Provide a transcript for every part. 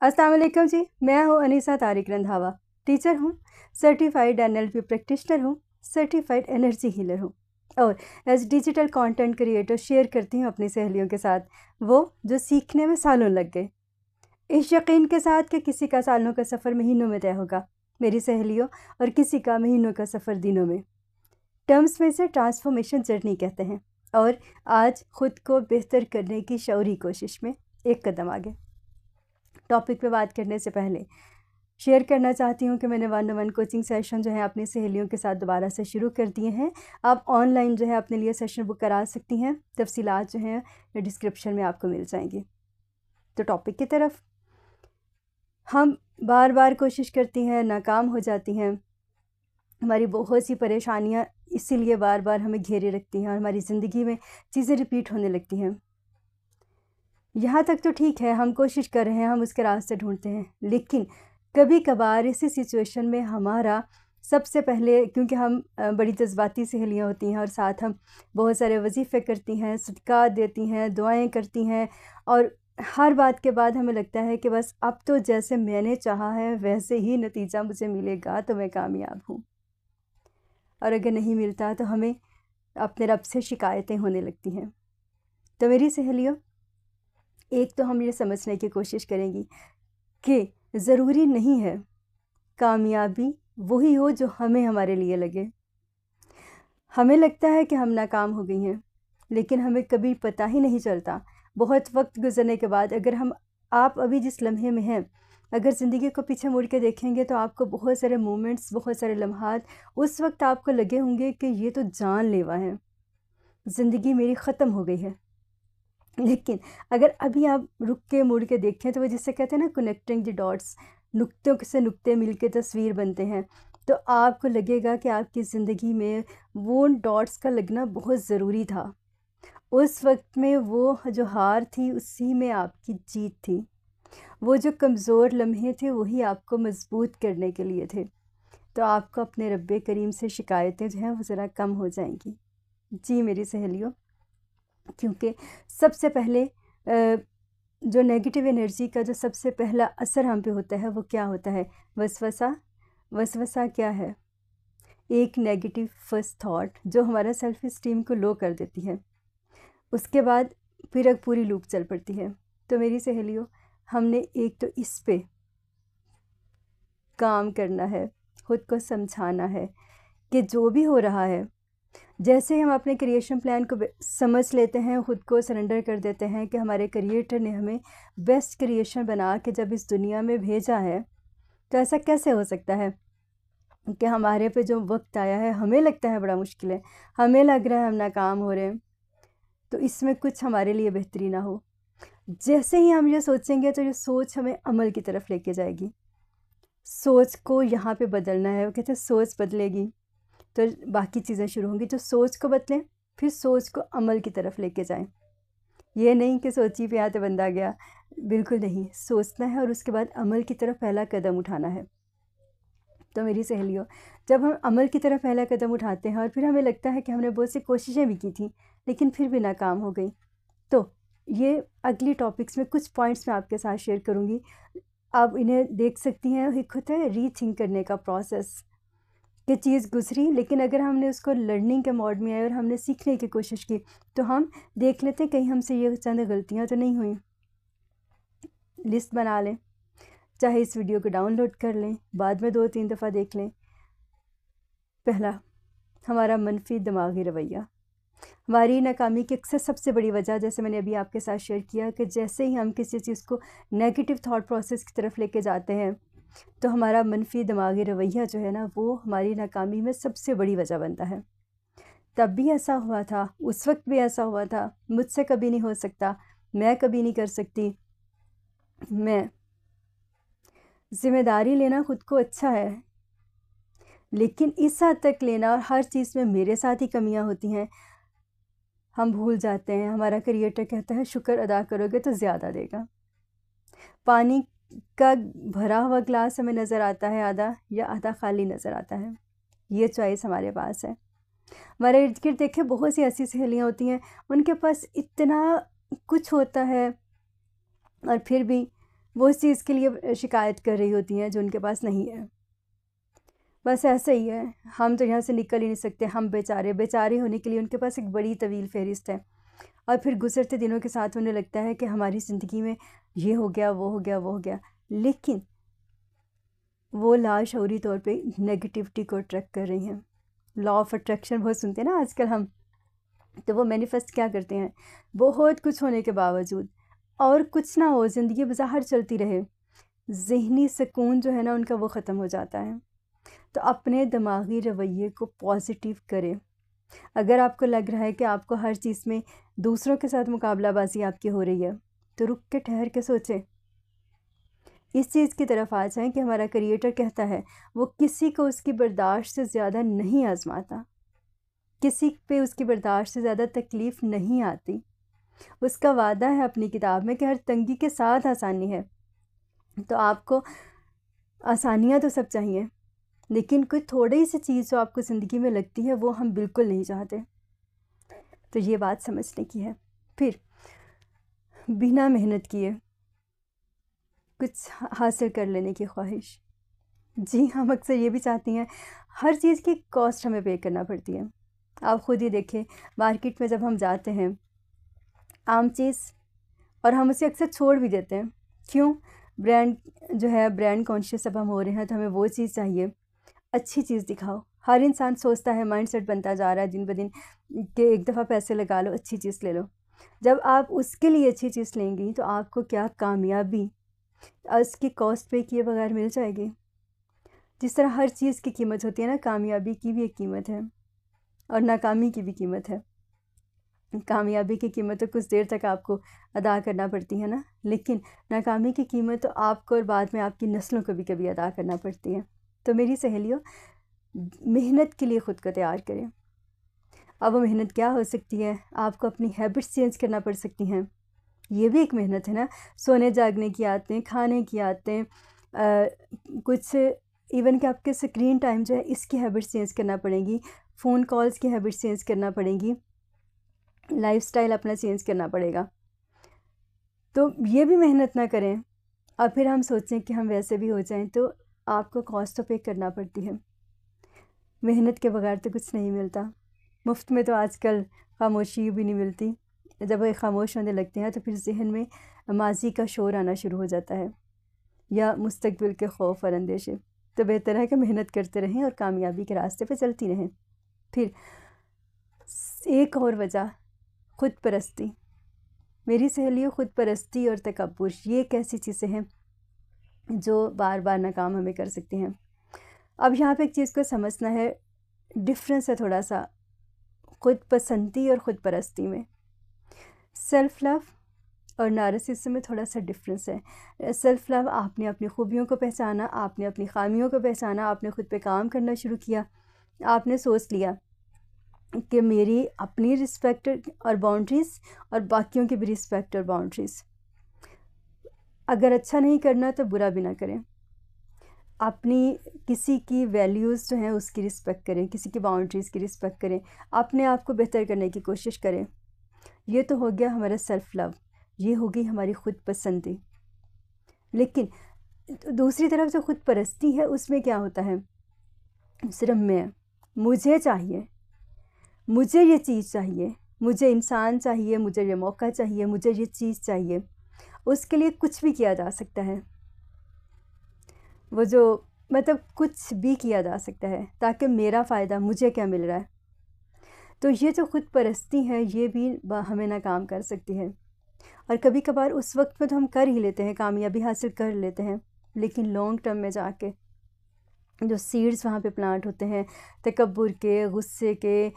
अस्सलाम वालेकुम जी। मैं हूँ अनीसा तारिक रंधावा। टीचर हूँ, सर्टिफाइड एनएलपी प्रैक्टिशनर हूँ, सर्टिफाइड एनर्जी हीलर हूँ और as digital content creator share करती हूँ अपनी सहेलियों के साथ वो जो सीखने में सालों लग गए, इस यकीन के साथ कि किसी का सालों का सफ़र महीनों में तय होगा, मेरी सहेलियों, और किसी का महीनों का सफ़र दिनों में। टर्म्स में से ट्रांसफॉर्मेशन जर्नी कहते हैं और आज ख़ुद को बेहतर करने की शौरी कोशिश में एक कदम आगे। टॉपिक पे बात करने से पहले शेयर करना चाहती हूँ कि मैंने 1-on-1 कोचिंग सेशन जो है अपनी सहेलियों के साथ दोबारा से शुरू कर दिए हैं। आप ऑनलाइन जो है अपने लिए सेशन बुक करा सकती हैं। तफसीलात जो हैं डिस्क्रिप्शन में आपको मिल जाएंगी। तो टॉपिक की तरफ, हम बार बार कोशिश करती हैं, नाकाम हो जाती हैं। हमारी बहुत सी परेशानियाँ इसीलिए बार बार हमें घेरे रखती हैं और हमारी ज़िंदगी में चीज़ें रिपीट होने लगती हैं। यहाँ तक तो ठीक है, हम कोशिश कर रहे हैं, हम उसके रास्ते ढूंढते हैं, लेकिन कभी कभार इसी सिचुएशन में हमारा सबसे पहले, क्योंकि हम बड़ी जज्बाती सहेलियाँ होती हैं और साथ हम बहुत सारे वजीफ़े करती हैं, सदक़ात देती हैं, दुआएं करती हैं, और हर बात के बाद हमें लगता है कि बस अब तो जैसे मैंने चाहा है वैसे ही नतीजा मुझे मिलेगा तो मैं कामयाब हूँ, और अगर नहीं मिलता तो हमें अपने रब से शिकायतें होने लगती हैं। तो मेरी सहेलियों, एक तो हम ये समझने की कोशिश करेंगी कि ज़रूरी नहीं है कामयाबी वही हो जो हमें हमारे लिए लगे। हमें लगता है कि हम नाकाम हो गई हैं, लेकिन हमें कभी पता ही नहीं चलता। बहुत वक्त गुजरने के बाद अगर आप अभी जिस लम्हे में हैं, अगर ज़िंदगी को पीछे मुड़ के देखेंगे तो आपको बहुत सारे मोमेंट्स, बहुत सारे लम्हात उस वक्त आपको लगे होंगे कि ये तो जानलेवा है, ज़िंदगी मेरी ख़त्म हो गई है। लेकिन अगर अभी आप रुक के मुड़ के देखें तो वो जिससे कहते हैं ना, कनेक्टिंग द डॉट्स, नुक्तों से नुक्ते मिल के तस्वीर बनते हैं, तो आपको लगेगा कि आपकी ज़िंदगी में वो डॉट्स का लगना बहुत ज़रूरी था। उस वक्त में वो जो हार थी उसी में आपकी जीत थी। वो जो कमज़ोर लम्हे थे वही आपको मजबूत करने के लिए थे। तो आपको अपने रब्बे करीम से शिकायतें जो हैं वो ज़रा कम हो जाएंगी। जी मेरी सहेलियों, क्योंकि सबसे पहले जो नेगेटिव एनर्जी का जो सबसे पहला असर हम पे होता है वो क्या होता है? वसवसा। वसवसा क्या है? एक नेगेटिव फर्स्ट थॉट जो हमारा सेल्फ इस्टीम को लो कर देती है, उसके बाद फिर पूरी लूप चल पड़ती है। तो मेरी सहेलियों, हमने एक तो इस पे काम करना है, ख़ुद को समझाना है कि जो भी हो रहा है, जैसे हम अपने क्रिएशन प्लान को समझ लेते हैं, ख़ुद को सरेंडर कर देते हैं कि हमारे क्रिएटर ने हमें बेस्ट क्रिएशन बना के जब इस दुनिया में भेजा है, तो ऐसा कैसे हो सकता है कि हमारे पे जो वक्त आया है हमें लगता है बड़ा मुश्किल है, हमें लग रहा है हम नाकाम हो रहे हैं, तो इसमें कुछ हमारे लिए बेहतरी ना हो। जैसे ही हम ये सोचेंगे तो ये सोच हमें अमल की तरफ लेके जाएगी। सोच को यहाँ पे बदलना है। वो कहते हैं सोच बदलेगी तो बाकी चीज़ें शुरू होंगी। तो सोच को बदलें, फिर सोच को अमल की तरफ लेके जाएं। ये नहीं कि सोची पे आते बंदा गया, बिल्कुल नहीं। सोचना है और उसके बाद अमल की तरफ पहला कदम उठाना है। तो मेरी सहेलियों, जब हम अमल की तरफ पहला कदम उठाते हैं और फिर हमें लगता है कि हमने बहुत सी कोशिशें भी की थी लेकिन फिर भी नाकाम हो गई, तो ये अगली टॉपिक्स में कुछ पॉइंट्स मैं आपके साथ शेयर करूँगी। आप इन्हें देख सकती हैं। एक होता है रीथिंक करने का प्रोसेस, कि चीज़ गुजरी लेकिन अगर हमने उसको लर्निंग के मोड में आए और हमने सीखने की कोशिश की तो हम देख लेते हैं कहीं हमसे ये चंद गलतियाँ तो नहीं हुई। लिस्ट बना लें, चाहे इस वीडियो को डाउनलोड कर लें, बाद में 2-3 दफ़ा देख लें। पहला, हमारा मनफी दिमागी रवैया। हमारी नाकामी की अक्सर सबसे बड़ी वजह, जैसे मैंने अभी आपके साथ शेयर किया, कि जैसे ही हम किसी चीज़ को नेगेटिव थॉट प्रोसेस की तरफ लेके जाते हैं तो हमारा मनफी दिमागी रवैया जो है ना, वो हमारी नाकामी में सबसे बड़ी वजह बनता है। तब भी ऐसा हुआ था, उस वक्त भी ऐसा हुआ था, मुझसे कभी नहीं हो सकता, मैं कभी नहीं कर सकती। मैं ज़िम्मेदारी लेना खुद को अच्छा है, लेकिन इस हद तक लेना, हर चीज़ में मेरे साथ ही कमियां होती हैं, हम भूल जाते हैं। हमारा क्रिएटर कहता है शुक्र अदा करोगे तो ज़्यादा देगा। पानी का भरा हुआ ग्लास हमें नज़र आता है आधा, या आधा खाली नज़र आता है, ये चॉइस हमारे पास है। हमारे इर्द गिर्द देखिए बहुत सी ऐसी सहेलियाँ होती हैं, उनके पास इतना कुछ होता है और फिर भी वो उस चीज़ के लिए शिकायत कर रही होती हैं जो उनके पास नहीं है। बस ऐसा ही है, हम तो यहाँ से निकल ही नहीं सकते, हम बेचारे बेचारे होने के लिए उनके पास एक बड़ी तवील फ़हरिस्त है। और फिर गुज़रते दिनों के साथ उन्हें लगता है कि हमारी ज़िंदगी में ये हो गया, वो हो गया, वो हो गया, लेकिन वो लाशऊरी तौर पे नेगेटिविटी को अट्रैक्ट कर रही हैं। लॉ ऑफ अट्रैक्शन बहुत सुनते हैं ना आजकल हम, तो वो मैनिफेस्ट क्या करते हैं, बहुत कुछ होने के बावजूद और कुछ ना हो, ज़िंदगी बाहर चलती रहे, ज़हनी सुकून जो है ना उनका वो ख़त्म हो जाता है। तो अपने दिमागी रवैये को पॉजिटिव करें। अगर आपको लग रहा है कि आपको हर चीज़ में दूसरों के साथ मुकाबलाबाजी आपकी हो रही है, तो रुक के ठहर के सोचें, इस चीज़ की तरफ आ जाएं कि हमारा क्रिएटर कहता है वो किसी को उसकी बर्दाश्त से ज़्यादा नहीं आजमाता, किसी पे उसकी बर्दाश्त से ज़्यादा तकलीफ़ नहीं आती। उसका वादा है अपनी किताब में कि हर तंगी के साथ आसानी है। तो आपको आसानियाँ तो सब चाहिए, लेकिन कोई थोड़ी सी चीज़ जो आपको ज़िंदगी में लगती है वो हम बिल्कुल नहीं चाहते। तो ये बात समझने की है। फिर बिना मेहनत किए कुछ हासिल कर लेने की ख्वाहिश। जी, हम अक्सर ये भी चाहती हैं, हर चीज़ की कॉस्ट हमें पे करना पड़ती है। आप ख़ुद ही देखें, मार्केट में जब हम जाते हैं आम चीज़, और हम उसे अक्सर छोड़ भी देते हैं। क्यों? ब्रांड जो है, ब्रांड कॉन्शियस अब हम हो रहे हैं, तो हमें वो चीज़ चाहिए, अच्छी चीज़ दिखाओ। हर इंसान सोचता है, माइंडसेट बनता जा रहा है दिन ब दिन कि एक दफ़ा पैसे लगा लो, अच्छी चीज़ ले लो। जब आप उसके लिए अच्छी चीज़ लेंगी तो आपको क्या कामयाबी उसकी कॉस्ट पे किए बगैर मिल जाएगी। जिस तरह हर चीज़ की कीमत होती है ना, कामयाबी की भी एक कीमत है और नाकामी की भी कीमत है। कामयाबी की कीमत तो कुछ देर तक आपको अदा करना पड़ती है ना, लेकिन नाकामी की कीमत तो आपको और बाद में आपकी नस्लों को भी कभी अदा करना पड़ती है। तो मेरी सहेलियों, मेहनत के लिए ख़ुद को तैयार करें। अब वो मेहनत क्या हो सकती है? आपको अपनी हैबिट्स चेंज करना पड़ सकती हैं, ये भी एक मेहनत है ना। सोने जागने की आदतें, खाने की आदतें, कुछ इवन कि आपके स्क्रीन टाइम जो है इसकी हैबिट्स चेंज करना पड़ेगी, फ़ोन कॉल्स की हैबिट्स चेंज करना पड़ेगी, लाइफ़स्टाइल अपना चेंज करना पड़ेगा। तो ये भी मेहनत ना करें और फिर हम सोचें कि हम वैसे भी हो जाएं, तो आपको कॉस्ट तो पे करना पड़ती है। मेहनत के बगैर तो कुछ नहीं मिलता। मुफ्त में तो आजकल खामोशी भी नहीं मिलती। जब वो खामोश होने लगते हैं तो फिर ज़हन में माजी का शोर आना शुरू हो जाता है या मुस्तकबिल के खौफ और अंदेशे। तो बेहतर है कि मेहनत करते रहें और कामयाबी के रास्ते पे चलती रहें। फिर एक और वजह, ख़ुद परस्ती। मेरी सहेलियों, ख़ुद परस्ती और तकब्बुर ये एक ऐसी चीज़ें हैं जो बार बार नाकाम हमें कर सकती हैं। अब यहाँ पे एक चीज़ को समझना है, डिफरेंस है थोड़ा सा ख़ुद पसंदी और ख़ुद परस्ती में। सेल्फ़ लव और नार्सिसिज्म में थोड़ा सा डिफरेंस है। सेल्फ़ लव, आपने अपनी खूबियों को पहचाना, आपने अपनी ख़ामियों को पहचाना, आपने ख़ुद पे काम करना शुरू किया, आपने सोच लिया कि मेरी अपनी रिस्पेक्ट और बाउंड्रीज़ और बाकियों की भी रिस्पेक्ट और बाउंड्रीज़। अगर अच्छा नहीं करना तो बुरा भी ना करें। अपनी किसी की वैल्यूज़ जो हैं उसकी रिस्पेक्ट करें, किसी की बाउंड्रीज़ की रिस्पेक्ट करें, अपने आप को बेहतर करने की कोशिश करें। ये तो हो गया हमारा सेल्फ़ लव, ये हो गई हमारी ख़ुद पसंदी। लेकिन दूसरी तरफ जो ख़ुद परस्ती है उसमें क्या होता है, सिर्फ मुझे चाहिए, मुझे ये चीज़ चाहिए, मुझे इंसान चाहिए, मुझे ये मौका चाहिए, मुझे ये चीज़ चाहिए। उसके लिए कुछ भी किया जा सकता है, वो जो मतलब कुछ भी किया जा सकता है ताकि मेरा फ़ायदा, मुझे क्या मिल रहा है। तो ये जो ख़ुद परस्ती है ये भी हमें नाकाम कर सकती है। और कभी कभार उस वक्त में तो हम कर ही लेते हैं, कामयाबी हासिल कर लेते हैं, लेकिन लॉन्ग टर्म में जाके जो सीड्स वहाँ पे प्लांट होते हैं तकब्बुर के, गुस्से के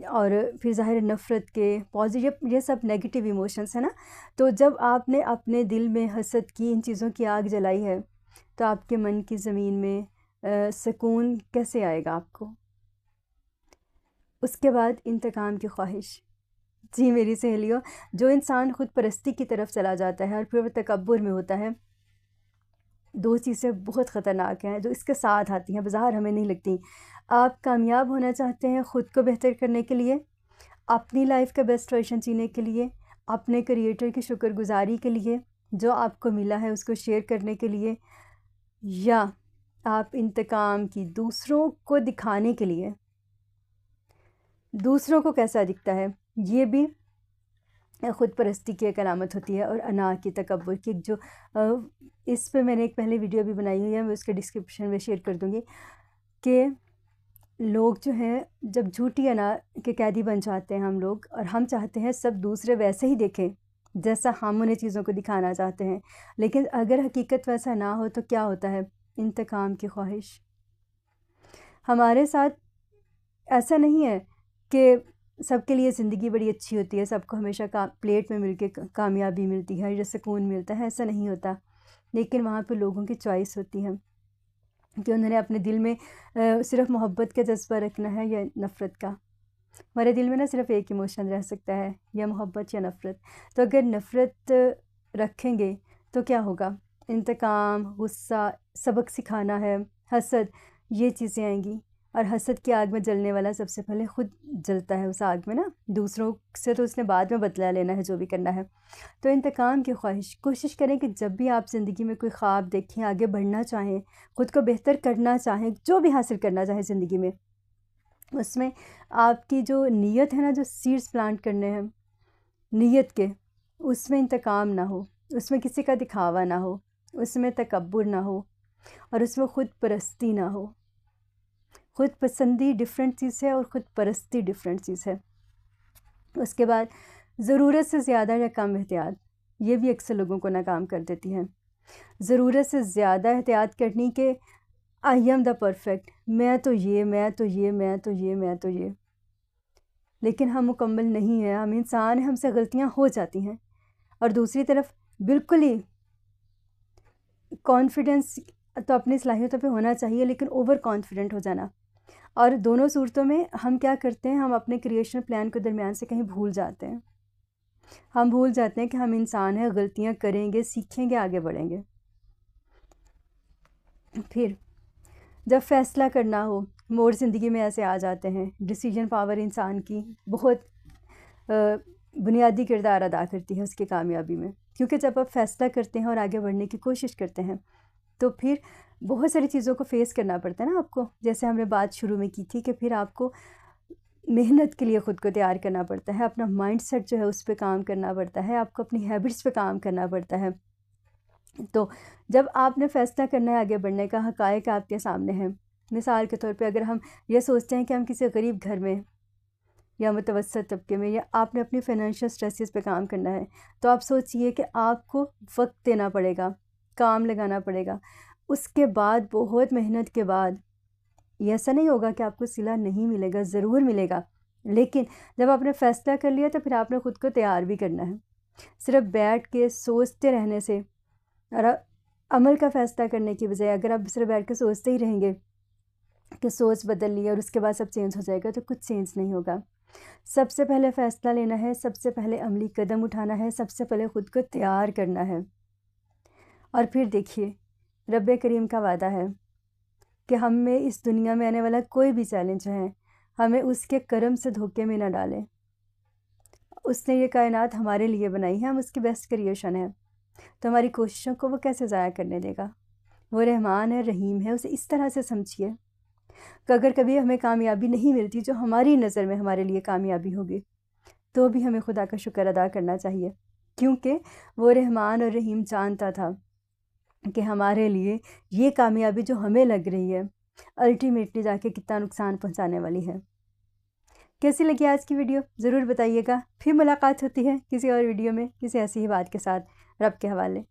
और फिर ज़ाहिर नफ़रत के, पॉजिटिव, ये सब नेगेटिव इमोशंस है ना। तो जब आपने अपने दिल में हसद की, इन चीज़ों की आग जलाई है, तो आपके मन की ज़मीन में सुकून कैसे आएगा आपको। उसके बाद इंतकाम की ख्वाहिश। जी मेरी सहेलियों, जो इंसान ख़ुद परस्ती की तरफ चला जाता है और फिर वो तकब्बुर में होता है, दो चीज़ें बहुत ख़तरनाक हैं जो इसके साथ आती हैं, बाज़ार हमें नहीं लगती। आप कामयाब होना चाहते हैं ख़ुद को बेहतर करने के लिए, अपनी लाइफ का बेस्ट वर्जन जीने के लिए, अपने क्रिएटर की शुक्रगुजारी के लिए, जो आपको मिला है उसको शेयर करने के लिए, या आप इंतकाम की दूसरों को दिखाने के लिए? दूसरों को कैसा दिखता है, ये भी ख़ुद परस्ती की एक अलामत होती है, और अना की, तकब्बुर की। जो इस पे मैंने एक पहले वीडियो भी बनाई हुई है, मैं उसके डिस्क्रिप्शन में शेयर कर दूँगी, कि लोग जो हैं जब झूठी अना के कैदी बन जाते हैं हम लोग, और हम चाहते हैं सब दूसरे वैसे ही देखें जैसा हम उन्हें चीज़ों को दिखाना चाहते हैं, लेकिन अगर हकीकत वैसा ना हो तो क्या होता है? इंतकाम की ख्वाहिश। हमारे साथ ऐसा नहीं है कि सबके लिए ज़िंदगी बड़ी अच्छी होती है, सबको हमेशा प्लेट में मिलके कामयाबी मिलती है या सुकून मिलता है, ऐसा नहीं होता। लेकिन वहाँ पे लोगों की चॉइस होती है कि उन्होंने अपने दिल में सिर्फ़ मोहब्बत का जज्बा रखना है या नफ़रत का। हमारे दिल में ना सिर्फ़ एक इमोशन रह सकता है, या मोहब्बत या नफ़रत। तो अगर नफ़रत रखेंगे तो क्या होगा? इंतकाम, गुस्सा, सबक सिखाना है, हसद, ये चीज़ें आएंगी। और हसद की आग में जलने वाला सबसे पहले ख़ुद जलता है उस आग में ना, दूसरों से तो उसने बाद में बदला लेना है जो भी करना है। तो इंतकाम की ख्वाहिश, कोशिश करें कि जब भी आप ज़िंदगी में कोई ख्वाब देखें, आगे बढ़ना चाहें, ख़ुद को बेहतर करना चाहें, जो भी हासिल करना चाहें ज़िंदगी में, उसमें आपकी जो नीयत है ना, जो सीड्स प्लांट करने हैं नीयत के, उसमें इंतकाम ना हो, उसमें किसी का दिखावा ना हो, उसमें तकब्बुर ना हो, और उसमें ख़ुद परस्ती ना हो। ख़ुद पसंदी डिफरेंट चीज़ है और ख़ुद परस्ती डिफरेंट चीज़ है। उसके बाद ज़रूरत से ज़्यादा या कम एहतियात, ये भी अक्सर लोगों को नाकाम कर देती है। ज़रूरत से ज़्यादा एहतियात करनी के आई एम द परफेक्ट, मैं तो ये, मैं तो ये, मैं तो ये, मैं तो ये। लेकिन हम मुकम्मल नहीं हैं, हम इंसान हैं, हमसे गलतियाँ हो जाती हैं। और दूसरी तरफ बिल्कुल ही कॉन्फिडेंस तो अपनी सलाहियतों पे होना चाहिए, लेकिन ओवर कॉन्फिडेंट हो जाना। और दोनों सूरतों में हम क्या करते हैं, हम अपने क्रिएशन प्लान को दरमियान से कहीं भूल जाते हैं। हम भूल जाते हैं कि हम इंसान हैं, गलतियाँ करेंगे, सीखेंगे, आगे बढ़ेंगे। फिर जब फ़ैसला करना हो, मोड़ ज़िंदगी में ऐसे आ जाते हैं। डिसीजन पावर इंसान की बहुत बुनियादी किरदार अदा करती है उसकी कामयाबी में, क्योंकि जब आप फ़ैसला करते हैं और आगे बढ़ने की कोशिश करते हैं, तो फिर बहुत सारी चीज़ों को फ़ेस करना पड़ता है ना आपको। जैसे हमने बात शुरू में की थी कि फिर आपको मेहनत के लिए ख़ुद को तैयार करना पड़ता है, अपना माइंडसेट जो है उस पे काम करना पड़ता है, आपको अपनी हैबिट्स पे काम करना पड़ता है। तो जब आपने फ़ैसला करना है आगे बढ़ने का, हक़ाइक़ आपके सामने हैं। मिसाल के तौर पे अगर हम ये सोचते हैं कि हम किसी गरीब घर में या मुतवस्सित तबके में, या आपने अपनी फ़ाइनेंशियल स्ट्रेसेस पे काम करना है, तो आप सोचिए कि आपको वक्त देना पड़ेगा, काम लगाना पड़ेगा। उसके बाद बहुत मेहनत के बाद ये ऐसा नहीं होगा कि आपको सिला नहीं मिलेगा, ज़रूर मिलेगा। लेकिन जब आपने फ़ैसला कर लिया तो फिर आपने ख़ुद को तैयार भी करना है। सिर्फ़ बैठ के सोचते रहने से और अमल का फ़ैसला करने की बजाय अगर आप सिर्फ बैठ के सोचते ही रहेंगे कि सोच बदल ली और उसके बाद सब चेंज हो जाएगा, तो कुछ चेंज नहीं होगा। सबसे पहले फ़ैसला लेना है, सबसे पहले अमली कदम उठाना है, सबसे पहले ख़ुद को तैयार करना है। और फिर देखिए, रब्बे करीम का वादा है कि हमें इस दुनिया में आने वाला कोई भी चैलेंज है, हमें उसके करम से धोखे में ना डालें। उसने ये कायनात हमारे लिए बनाई है, हम उसकी बेस्ट क्रिएशन है, तो हमारी कोशिशों को वो कैसे ज़ाया करने देगा। वो रहमान है, रहीम है, उसे इस तरह से समझिए कि अगर कभी हमें कामयाबी नहीं मिलती जो हमारी नज़र में हमारे लिए कामयाबी होगी, तो भी हमें खुदा का शुक्र अदा करना चाहिए, क्योंकि वो रहमान और रहीम जानता था कि हमारे लिए ये कामयाबी जो हमें लग रही है अल्टीमेटली जाके कितना नुकसान पहुंचाने वाली है। कैसी लगी आज की वीडियो ज़रूर बताइएगा। फिर मुलाकात होती है किसी और वीडियो में किसी ऐसी ही बात के साथ। रब के हवाले।